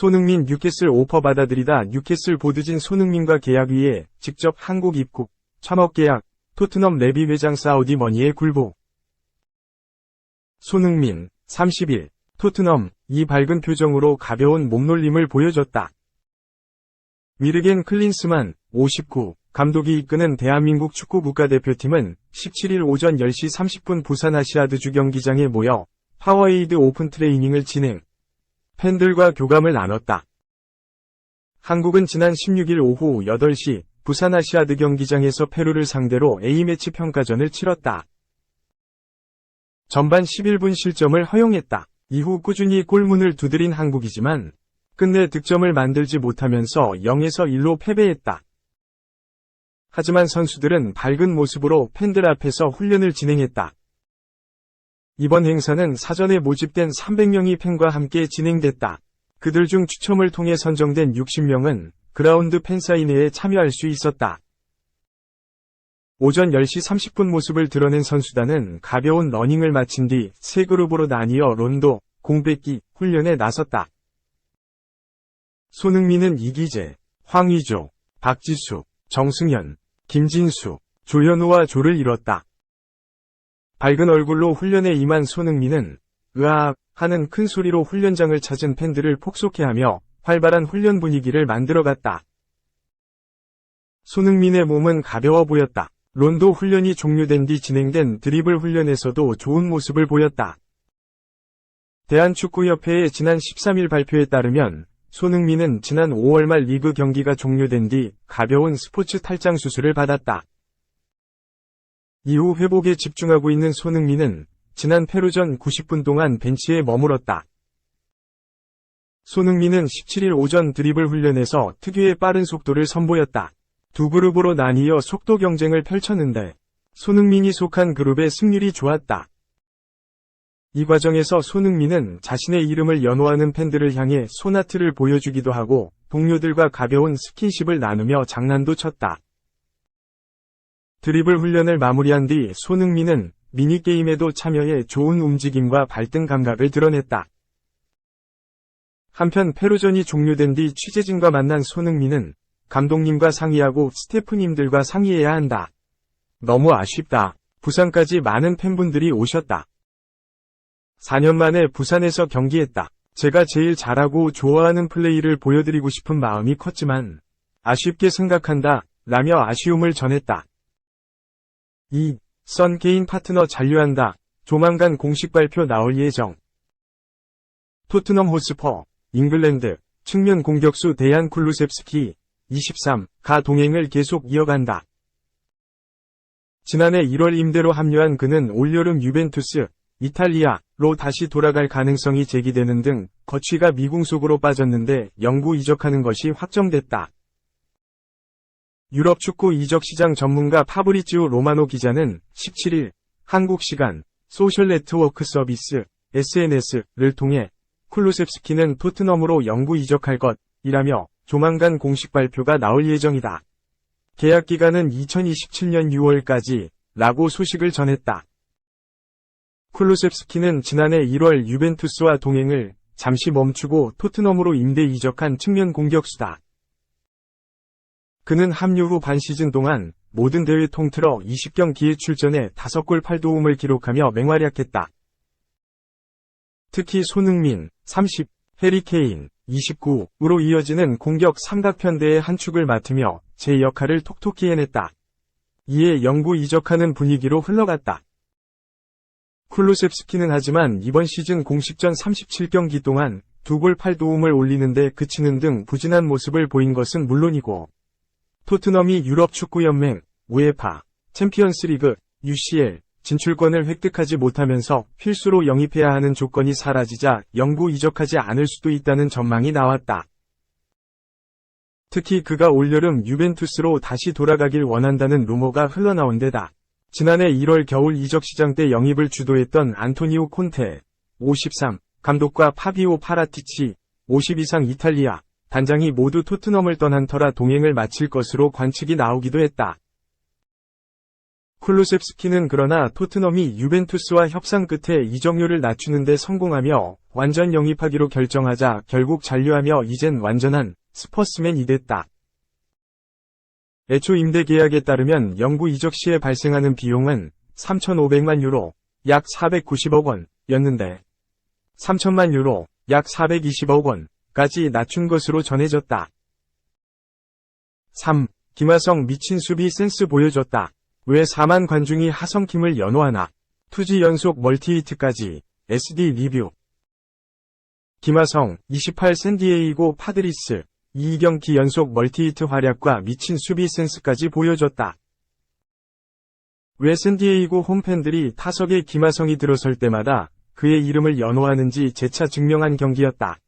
손흥민 뉴캐슬 오퍼 받아들이다. 뉴캐슬 보드진 손흥민과 계약 위에 직접 한국 입국, 천억 계약, 토트넘 레비 회장 사우디 머니에 굴복. 손흥민, 30일, 토트넘, 이 밝은 표정으로 가벼운 몸놀림을 보여줬다. 위르겐 클린스만, 59, 감독이 이끄는 대한민국 축구 국가대표팀은 17일 오전 10시 30분 부산 아시아드주 경기장에 모여 파워에이드 오픈 트레이닝을 진행. 팬들과 교감을 나눴다. 한국은 지난 16일 오후 8시 부산 아시아드 경기장에서 페루를 상대로 A매치 평가전을 치렀다. 전반 11분 실점을 허용했다. 이후 꾸준히 골문을 두드린 한국이지만 끝내 득점을 만들지 못하면서 0에서 1로 패배했다. 하지만 선수들은 밝은 모습으로 팬들 앞에서 훈련을 진행했다. 이번 행사는 사전에 모집된 300명의 팬과 함께 진행됐다. 그들 중 추첨을 통해 선정된 60명은 그라운드 팬사인회에 참여할 수 있었다. 오전 10시 30분 모습을 드러낸 선수단은 가벼운 러닝을 마친 뒤 세 그룹으로 나뉘어 론도, 공백기, 훈련에 나섰다. 손흥민은 이기재, 황의조, 박지수, 정승현, 김진수, 조현우와 조를 이뤘다. 밝은 얼굴로 훈련에 임한 손흥민은 으악 하는 큰 소리로 훈련장을 찾은 팬들을 폭소케하며 활발한 훈련 분위기를 만들어갔다. 손흥민의 몸은 가벼워 보였다. 론도 훈련이 종료된 뒤 진행된 드리블 훈련에서도 좋은 모습을 보였다. 대한축구협회의 지난 13일 발표에 따르면 손흥민은 지난 5월 말 리그 경기가 종료된 뒤 가벼운 스포츠 탈장 수술을 받았다. 이후 회복에 집중하고 있는 손흥민은 지난 페루전 90분 동안 벤치에 머물렀다. 손흥민은 17일 오전 드리블 훈련에서 특유의 빠른 속도를 선보였다. 두 그룹으로 나뉘어 속도 경쟁을 펼쳤는데 손흥민이 속한 그룹의 승률이 좋았다. 이 과정에서 손흥민은 자신의 이름을 연호하는 팬들을 향해 소나트를 보여주기도 하고 동료들과 가벼운 스킨십을 나누며 장난도 쳤다. 드리블 훈련을 마무리한 뒤 손흥민은 미니게임에도 참여해 좋은 움직임과 발등 감각을 드러냈다. 한편 페루전이 종료된 뒤 취재진과 만난 손흥민은 감독님과 상의하고 스태프님들과 상의해야 한다. 너무 아쉽다. 부산까지 많은 팬분들이 오셨다. 4년 만에 부산에서 경기했다. 제가 제일 잘하고 좋아하는 플레이를 보여드리고 싶은 마음이 컸지만 아쉽게 생각한다. 라며 아쉬움을 전했다. 선 개인 파트너 잔류한다. 조만간 공식 발표 나올 예정. 토트넘 호스퍼, 잉글랜드, 측면 공격수 데얀 쿨루셉스키, 23가 동행을 계속 이어간다. 지난해 1월 임대로 합류한 그는 올여름 유벤투스, 이탈리아로 다시 돌아갈 가능성이 제기되는 등 거취가 미궁속으로 빠졌는데 영구 이적하는 것이 확정됐다. 유럽 축구 이적 시장 전문가 파브리지오 로마노 기자는 17일 한국 시간 소셜 네트워크 서비스 SNS를 통해 쿨루셉스키는 토트넘으로 영구 이적할 것이라며 조만간 공식 발표가 나올 예정이다. 계약 기간은 2027년 6월까지 라고 소식을 전했다. 쿨루셉스키는 지난해 1월 유벤투스와 동행을 잠시 멈추고 토트넘으로 임대 이적한 측면 공격수다. 그는 합류 후 반 시즌 동안 모든 대회 통틀어 20경기에 출전해 5골 8도움을 기록하며 맹활약했다. 특히 손흥민, 30, 해리 케인, 29으로 이어지는 공격 삼각편대의 한 축을 맡으며 제 역할을 톡톡히 해냈다. 이에 영구 이적하는 분위기로 흘러갔다. 쿨루셉스키는 하지만 이번 시즌 공식전 37경기 동안 2골 8도움을 올리는데 그치는 등 부진한 모습을 보인 것은 물론이고 토트넘이 유럽축구연맹, 우에파, 챔피언스리그, UCL 진출권을 획득하지 못하면서 필수로 영입해야 하는 조건이 사라지자 영구 이적하지 않을 수도 있다는 전망이 나왔다. 특히 그가 올여름 유벤투스로 다시 돌아가길 원한다는 루머가 흘러나온 데다 지난해 1월 겨울 이적 시장 때 영입을 주도했던 안토니오 콘테, 53, 감독과 파비오 파라티치, 50 이상 이탈리아 단장이 모두 토트넘을 떠난 터라 동행을 마칠 것으로 관측이 나오기도 했다. 쿨루셉스키는 그러나 토트넘이 유벤투스와 협상 끝에 이적료를 낮추는 데 성공하며 완전 영입하기로 결정하자 결국 잔류하며 이젠 완전한 스퍼스맨이 됐다. 애초 임대 계약에 따르면 영구 이적 시에 발생하는 비용은 3,500만 유로, 약 490억 원이었는데 3,000만 유로, 약 420억 원까지 낮춘 것으로 전해졌다. 3. 김하성 미친 수비 센스 보여줬다. 왜 4만 관중이 하성킴을 연호하나? 투지 연속 멀티히트까지. SD 리뷰. 김하성, 28 샌디에이고 파드리스, 2경기 연속 멀티히트 활약과 미친 수비 센스까지 보여줬다. 왜 샌디에이고 홈팬들이 타석에 김하성이 들어설 때마다 그의 이름을 연호하는지 재차 증명한 경기였다.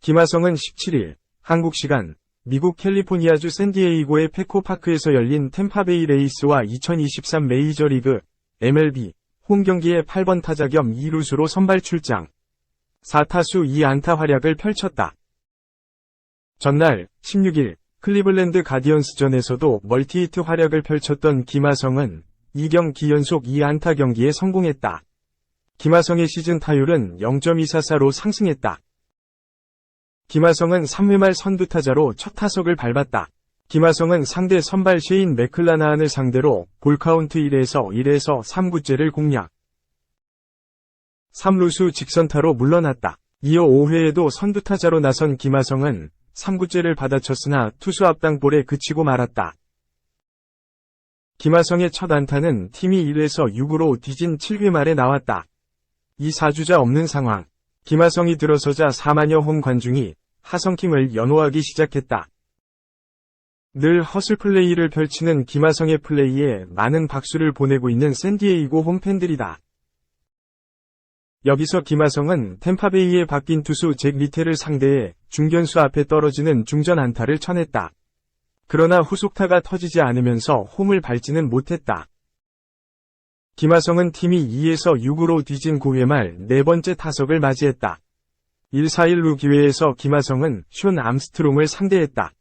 김하성은 17일, 한국 시간, 미국 캘리포니아주 샌디에이고의 페코파크에서 열린 템파베이 레이스와 2023 메이저리그 MLB 홈 경기에 8번 타자 겸 2루수로 선발 출장. 4타수 2안타 활약을 펼쳤다. 전날 16일 클리블랜드 가디언스전에서도 멀티히트 활약을 펼쳤던 김하성은 2경기 연속 2안타 경기에 성공했다. 김하성의 시즌 타율은 0.244로 상승했다. 김하성은 3회 말 선두타자로 첫 타석을 밟았다. 김하성은 상대 선발 셰인 맥클라나한을 상대로 볼카운트 1에서 3구째를 공략. 3루수 직선타로 물러났다. 이어 5회에도 선두타자로 나선 김하성은 3구째를 받아쳤으나 투수 앞당 볼에 그치고 말았다. 김하성의 첫 안타는 팀이 1에서 6으로 뒤진 7회 말에 나왔다. 이 4주자 없는 상황. 김하성이 들어서자 4만여 홈 관중이 하성킴을 연호하기 시작했다. 늘 허슬 플레이를 펼치는 김하성의 플레이에 많은 박수를 보내고 있는 샌디에이고 홈팬들이다. 여기서 김하성은 템파베이의 바뀐 투수 잭 리테를 상대해 중견수 앞에 떨어지는 중전 안타를 쳐냈다. 그러나 후속타가 터지지 않으면서 홈을 밟지는 못했다. 김하성은 팀이 2에서 6으로 뒤진 9회 말 네 번째 타석을 맞이했다. 1-4-1루 기회에서 김하성은 숀 암스트롱을 상대했다.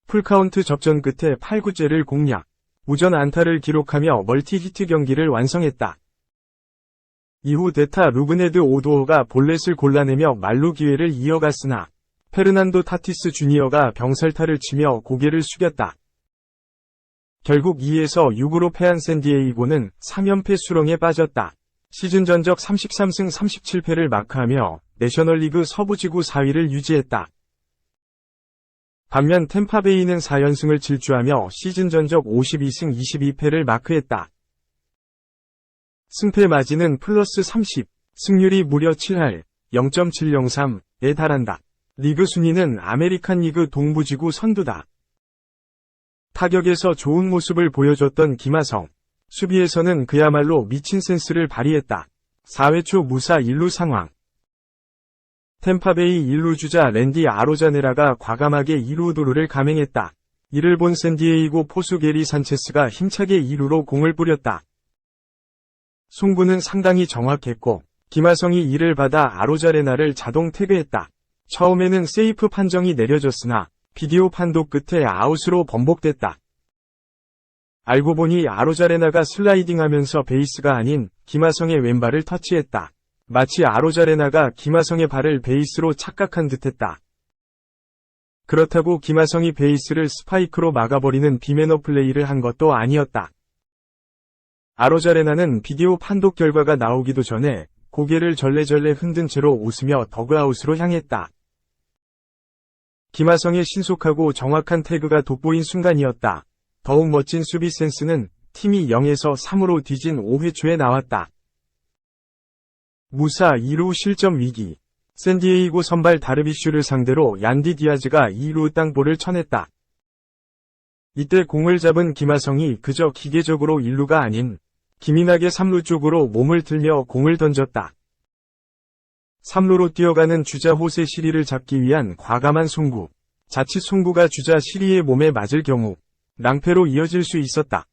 풀카운트 접전 끝에 8구째를 공략, 우전 안타를 기록하며 멀티히트 경기를 완성했다. 이후 대타 루브네드 오도어가 볼넷을 골라내며 만루 기회를 이어갔으나 페르난도 타티스 주니어가 병살타를 치며 고개를 숙였다. 결국 2에서 6으로 패한 샌디에이고는 3연패 수렁에 빠졌다. 시즌 전적 33승 37패를 마크하며 내셔널리그 서부지구 4위를 유지했다. 반면 템파베이는 4연승을 질주하며 시즌 전적 52승 22패를 마크했다. 승패 마진은 플러스 30, 승률이 무려 7할 0.703에 달한다. 리그 순위는 아메리칸 리그 동부지구 선두다. 타격에서 좋은 모습을 보여줬던 김하성. 수비에서는 그야말로 미친 센스를 발휘했다. 4회 초 무사 1루 상황. 템파베이 1루 주자 랜디 아로자네라가 과감하게 2루 도루를 감행했다. 이를 본 샌디에이고 포수 게리 산체스가 힘차게 2루로 공을 뿌렸다. 송구는 상당히 정확했고 김하성이 이를 받아 아로자레나를 자동 태그했다. 처음에는 세이프 판정이 내려졌으나 비디오 판독 끝에 아웃으로 번복됐다. 알고 보니 아로자레나가 슬라이딩하면서 베이스가 아닌 김하성의 왼발을 터치했다. 마치 아로자레나가 김하성의 발을 베이스로 착각한 듯했다. 그렇다고 김하성이 베이스를 스파이크로 막아버리는 비매너 플레이를 한 것도 아니었다. 아로자레나는 비디오 판독 결과가 나오기도 전에 고개를 절레절레 흔든 채로 웃으며 더그아웃으로 향했다. 김하성의 신속하고 정확한 태그가 돋보인 순간이었다. 더욱 멋진 수비 센스는 팀이 0에서 3으로 뒤진 5회 초에 나왔다. 무사 2루 실점 위기. 샌디에이고 선발 다르비슈를 상대로 얀디 디아즈가 2루 땅볼을 쳐냈다. 이때 공을 잡은 김하성이 그저 기계적으로 1루가 아닌 기민하게 3루 쪽으로 몸을 들며 공을 던졌다. 3루로 뛰어가는 주자 호세 시리를 잡기 위한 과감한 송구. 자칫 송구가 주자 시리의 몸에 맞을 경우 낭패로 이어질 수 있었다.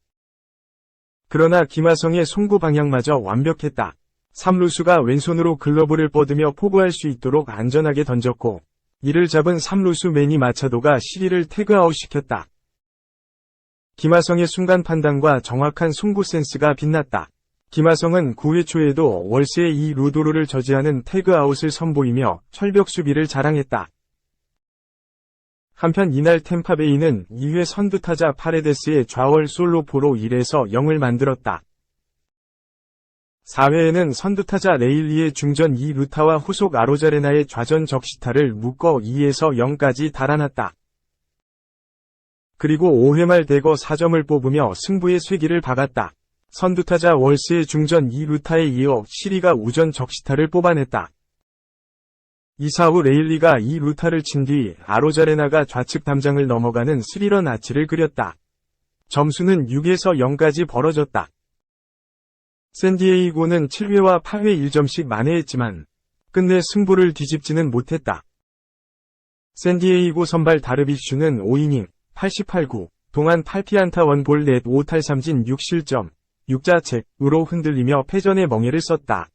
그러나 김하성의 송구 방향마저 완벽했다. 3루수가 왼손으로 글러브를 뻗으며 포구할 수 있도록 안전하게 던졌고 이를 잡은 3루수 매니 마차도가 시리를 태그아웃시켰다. 김하성의 순간 판단과 정확한 송구 센스가 빛났다. 김하성은 9회 초에도 월스의 이 루도르를 저지하는 태그아웃을 선보이며 철벽 수비를 자랑했다. 한편 이날 템파베이는 2회 선두타자 파레데스의 좌월 솔로포로 1에서 0을 만들었다. 4회에는 선두타자 레일리의 중전 2루타와 후속 아로자레나의 좌전 적시타를 묶어 2에서 0까지 달아났다. 그리고 5회 말 대거 4점을 뽑으며 승부의 쇠기를 박았다. 선두타자 월스의 중전 2루타에 이어 시리가 우전 적시타를 뽑아냈다. 2사 후 레일리가 2루타를 친 뒤 아로자레나가 좌측 담장을 넘어가는 스리런 아치를 그렸다. 점수는 6에서 0까지 벌어졌다. 샌디에이고는 7회와 8회 1점씩 만회했지만 끝내 승부를 뒤집지는 못했다. 샌디에이고 선발 다르비슈는 5이닝 88구 동안 8피안타 1볼 넷 5탈 3진 6실점 6자책으로 흔들리며 패전의 멍에를 썼다.